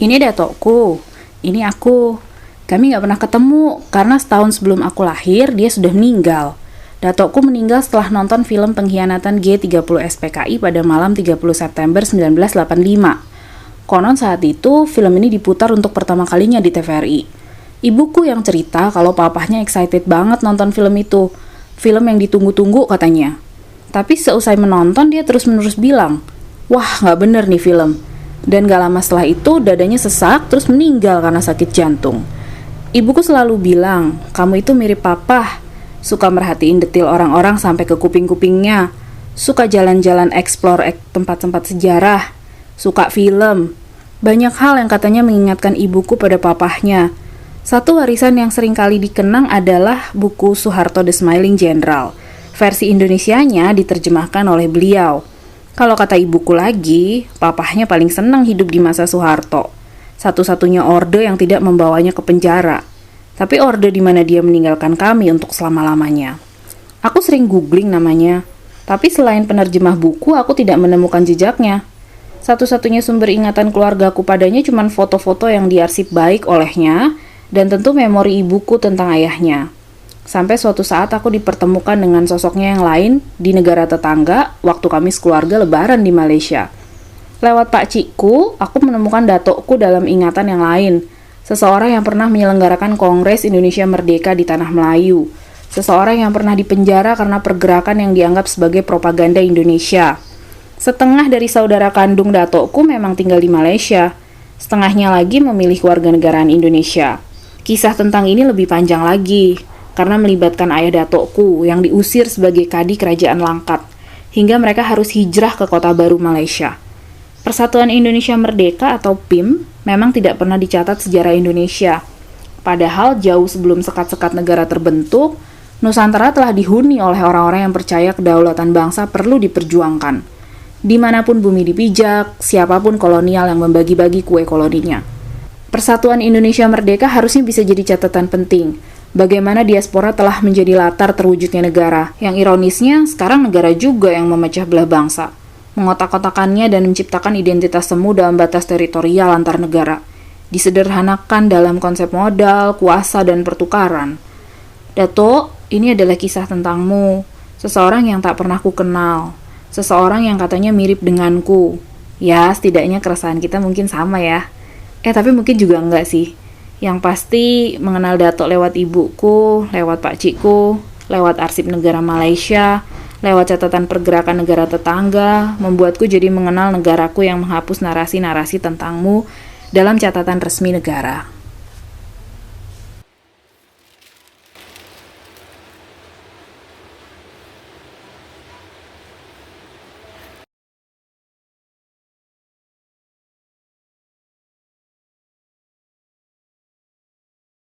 Ini datokku, ini aku. Kami nggak pernah ketemu, karena setahun sebelum aku lahir, dia sudah meninggal. Datokku meninggal setelah nonton film pengkhianatan G30 SPKI pada malam 30 September 1985. Konon saat itu, film ini diputar untuk pertama kalinya di TVRI. Ibuku yang cerita kalau papahnya excited banget nonton film itu. Film yang ditunggu-tunggu katanya. Tapi seusai menonton, dia terus-menerus bilang, "Wah, nggak bener nih film." Dan gak lama setelah itu, dadanya sesak terus meninggal karena sakit jantung. Ibuku selalu bilang, "Kamu itu mirip papa. Suka merhatiin detil orang-orang sampai ke kuping-kupingnya. Suka jalan-jalan explore tempat-tempat sejarah. Suka film." Banyak hal yang katanya mengingatkan ibuku pada papahnya. Satu warisan yang sering kali dikenang adalah buku Soeharto The Smiling General. Versi Indonesianya diterjemahkan oleh beliau. Kalau kata ibuku lagi, papahnya paling senang hidup di masa Soeharto. Satu-satunya orde yang tidak membawanya ke penjara. Tapi orde di mana dia meninggalkan kami untuk selama-lamanya. Aku sering googling namanya, tapi selain penerjemah buku, aku tidak menemukan jejaknya. Satu-satunya sumber ingatan keluargaku padanya cuma foto-foto yang diarsip baik olehnya, dan tentu memori ibuku tentang ayahnya. Sampai suatu saat aku dipertemukan dengan sosoknya yang lain di negara tetangga waktu kami sekeluarga lebaran di Malaysia. Lewat Pak Cikku, aku menemukan datokku dalam ingatan yang lain. Seseorang yang pernah menyelenggarakan Kongres Indonesia Merdeka di Tanah Melayu. Seseorang yang pernah dipenjara karena pergerakan yang dianggap sebagai propaganda Indonesia. Setengah dari saudara kandung datokku memang tinggal di Malaysia. Setengahnya lagi memilih warganegaraan Indonesia. Kisah tentang ini lebih panjang lagi, karena melibatkan ayah datokku yang diusir sebagai kadi kerajaan Langkat, hingga mereka harus hijrah ke kota baru Malaysia. Persatuan Indonesia Merdeka atau PIM memang tidak pernah dicatat sejarah Indonesia. Padahal jauh sebelum sekat-sekat negara terbentuk, Nusantara telah dihuni oleh orang-orang yang percaya kedaulatan bangsa perlu diperjuangkan. Dimanapun bumi dipijak, siapapun kolonial yang membagi-bagi kue koloninya. Persatuan Indonesia Merdeka harusnya bisa jadi catatan penting. Bagaimana diaspora telah menjadi latar terwujudnya negara. Yang ironisnya, sekarang negara juga yang memecah belah bangsa, mengotak-kotakannya dan menciptakan identitas semu dalam batas teritorial antar negara. Disederhanakan dalam konsep modal, kuasa, dan pertukaran. Dato, ini adalah kisah tentangmu. Seseorang yang tak pernah ku kenal. Seseorang yang katanya mirip denganku. Ya, setidaknya keresahan kita mungkin sama ya. Tapi mungkin juga enggak sih. Yang pasti mengenal Dato lewat ibuku, lewat Pak Cikku, lewat arsip negara Malaysia, lewat catatan pergerakan negara tetangga, membuatku jadi mengenal negaraku yang menghapus narasi-narasi tentangmu dalam catatan resmi negara.